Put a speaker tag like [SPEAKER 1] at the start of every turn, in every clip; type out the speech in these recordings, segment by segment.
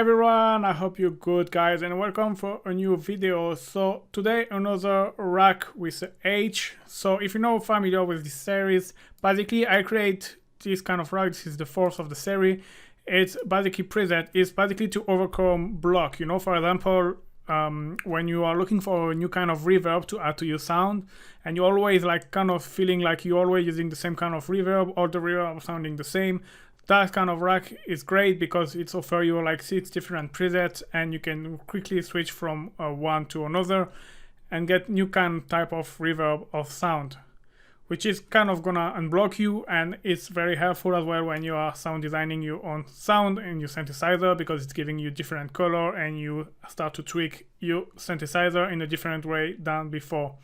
[SPEAKER 1] everyone, I hope you're good guys and welcome for a new video. So today another Rhack with a H. So if you're not familiar with this series, basically I create this kind of Rhack. This is the fourth of the series. It's basically preset. It's basically to overcome block. You know, for example, when you are looking for a new kind of reverb to add to your sound and you're always like kind of feeling like you're always using the same kind of reverb, all the reverb sounding the same, that kind of Rhack is great because it's offer you like 6 different presets and you can quickly switch from one to another and get new kind type of reverb of sound, which is kind of gonna unblock you, and it's very helpful as well when you are sound designing your own sound in your synthesizer, because it's giving you different color and you start to tweak your synthesizer in a different way than before.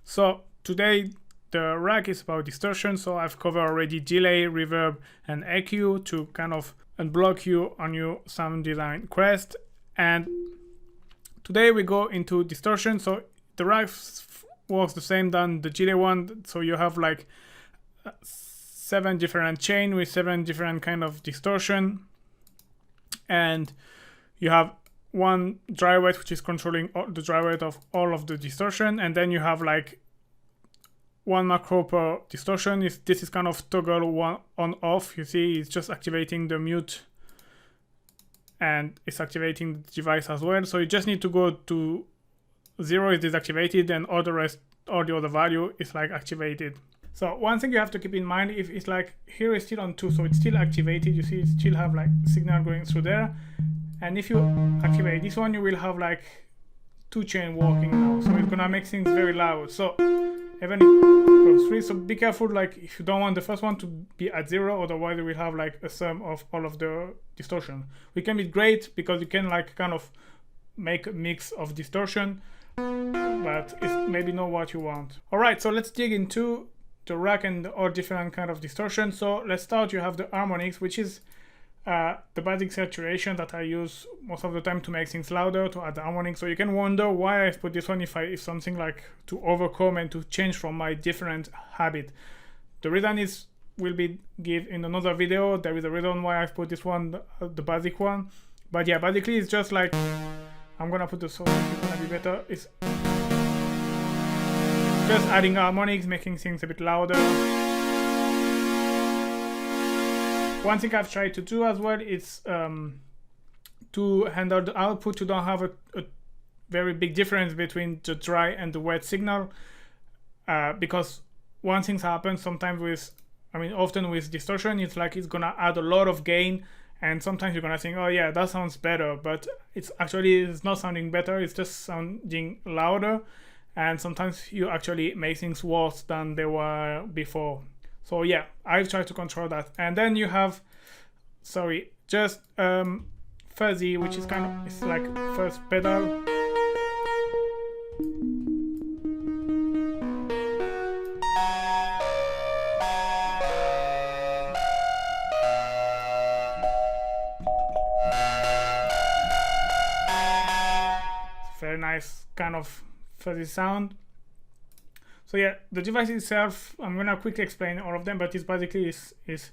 [SPEAKER 1] So today the Rhack is about distortion, so I've covered already delay, reverb and EQ to kind of unblock you on your sound design quest. And today we go into distortion. So the Rhack works the same than the delay one, so you have like 7 different chain with 7 different kind of distortion, and you have one dry wet which is controlling the dry wet of all of the distortion, and then you have like one macro per distortion. This is kind of toggle one on off. You see it's just activating the mute and it's activating the device as well. So you just need to go to 0 is deactivated and all the rest, all the other value is like activated. So one thing you have to keep in mind, if it's like here is still on 2, so it's still activated. You see it still have like signal going through there, and if you activate this one you will have like 2 chain working now, so it's gonna make things very loud. So even if it goes 3, so be careful, like if you don't want the first one to be at 0, otherwise you will have like a sum of all of the distortion. It can be great because you can like kind of make a mix of distortion, but it's maybe not what you want. Alright, so let's dig into the Rhack and all different kind of distortion. So let's start. You have the harmonics, which is the basic saturation that I use most of the time to make things louder, to add the harmonics. So you can wonder why I put this one if something like to overcome and to change from my different habit. The reason is will be give in another video. There is a reason why I've put this one, the basic one. But yeah, basically it's just like, I'm gonna put the sound, it's gonna be better. It's just adding harmonics, making things a bit louder. One thing I've tried to do as well is to handle the output. You don't have a very big difference between the dry and the wet signal, because one thing happens sometimes with, often with distortion, it's like it's gonna add a lot of gain, and sometimes you're gonna think, oh yeah, that sounds better, but it's not sounding better, it's just sounding louder, and sometimes you actually make things worse than they were before. So yeah, I've tried to control that. And then you have, just fuzzy, which is kind of, it's like first pedal. Very nice kind of fuzzy sound. So yeah, the device itself, I'm gonna quickly explain all of them, but it's basically it's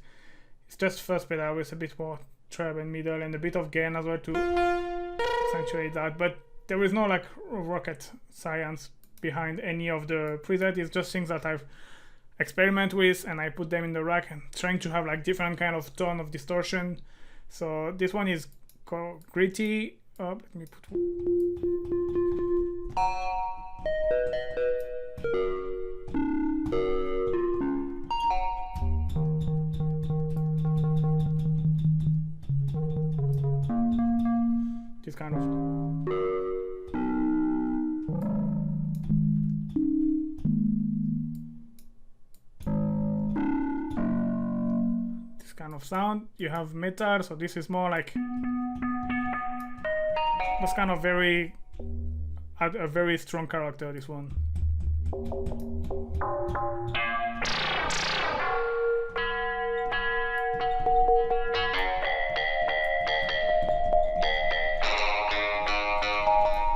[SPEAKER 1] just first pedal with a bit more treble and middle and a bit of gain as well to accentuate that. But there is no like rocket science behind any of the presets. It's just things that I've experimented with and I put them in the Rhack and trying to have like different kind of tone of distortion. So this one is called Gritty. Let me put this kind of sound. You have metal, so this is more like this kind of very a very strong character, this one.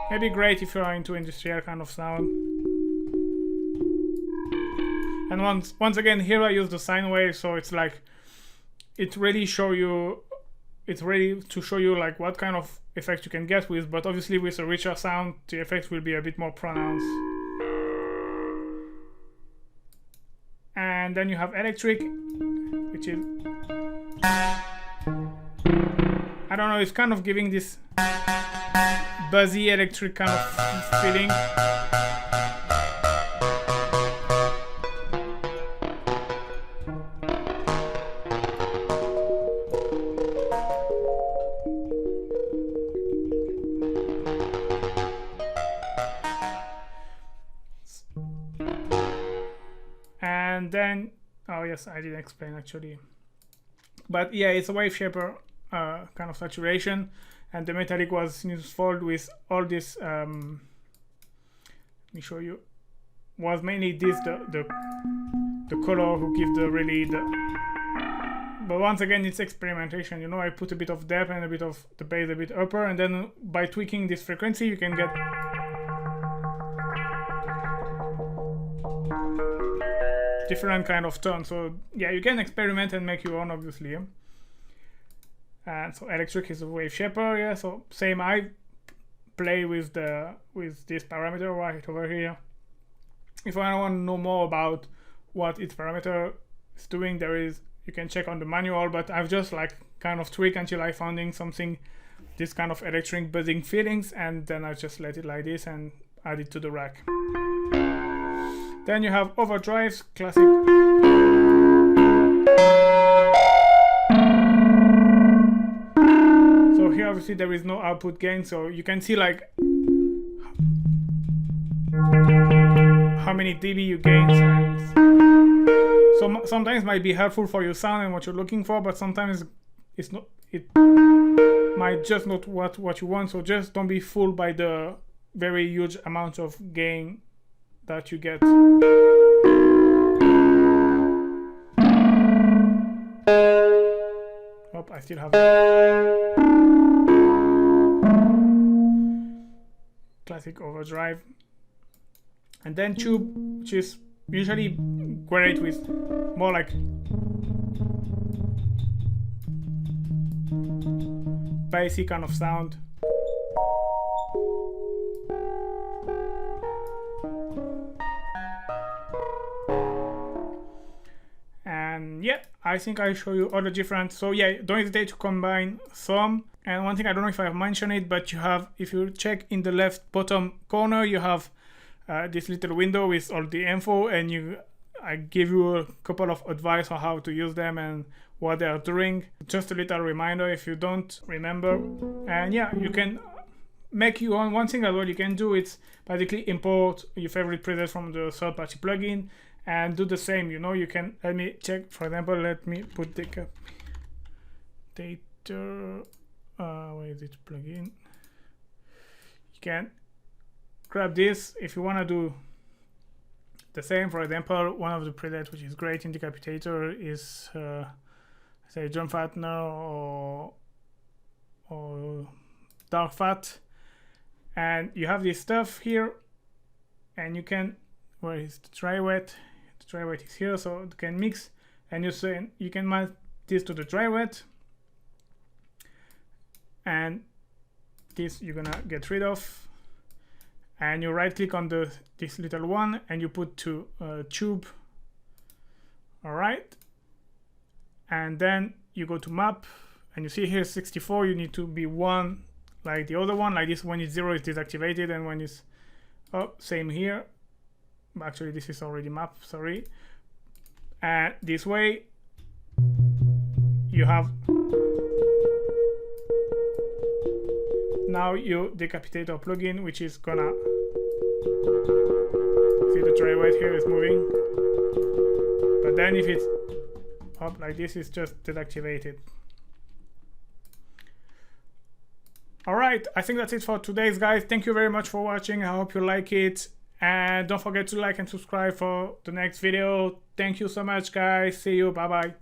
[SPEAKER 1] Maybe great if you are into industrial kind of sound. And once again, here I use the sine wave, so it's like it really show you it's ready to show you like what kind of effect you can get with, but obviously with a richer sound the effect will be a bit more pronounced. And then you have electric, which is, I don't know, it's kind of giving this buzzy electric kind of feeling. And then, oh yes, I didn't explain actually, but yeah, it's a wave shaper kind of saturation, and the metallic was useful with all this. Let me show you. Was mainly this the color who gives the really the. But once again, it's experimentation. You know, I put a bit of depth and a bit of the bass a bit upper, and then by tweaking this frequency, you can get different kind of tone. So yeah, you can experiment and make your own, obviously. And so electric is a wave shaper. Yeah, so same, I play with this parameter right over here. If I want to know more about what each parameter is doing, you can check on the manual, but I've just like kind of tweaked until I finding something, this kind of electric buzzing feelings, and then I just let it like this and add it to the Rhack. Then you have overdrives, classic. So here obviously there is no output gain, so you can see like how many dB you gain. So sometimes it might be helpful for your sound and what you're looking for, but sometimes it's not. It might just not what you want. So just don't be fooled by the very huge amount of gain that you get. Oh, I still have classic overdrive. And then tube, which is usually great with more like bassy kind of sound. And yeah, I think I show you all the different. So yeah, don't hesitate to combine some. And one thing, I don't know if I have mentioned it, but you have, if you check in the left bottom corner, you have this little window with all the info, and I give you a couple of advice on how to use them and what they are doing. Just a little reminder if you don't remember. And yeah, you can make your own. One thing as well you can do is basically import your favorite preset from the third-party plugin and do the same. You know, you can, let me check, for example, let me put the data, where is it, plugin? You can grab this if you want to do the same. For example, one of the presets which is great in Decapitator is say Drum Fattener or Dark Fat, and you have this stuff here, and you can, where is the dry wet? The dry wet is here, so you can mix, and you can match this to the dry wet, and this you're gonna get rid of, and you right click on this little one and you put to tube. All right, and then you go to map, and you see here 64, you need to be 1 like the other one. Like this, when it's 0 it's deactivated, and when it's same here. Actually this is already mapped, sorry. And this way you have now your Decapitator plugin, which is gonna see the dry wet here is moving, but then if it's up like this, it's just deactivated. Alright, I think that's it for today's, guys. Thank you very much for watching. I hope you like it, and don't forget to like and subscribe for the next video. Thank you so much, guys. See you. Bye bye.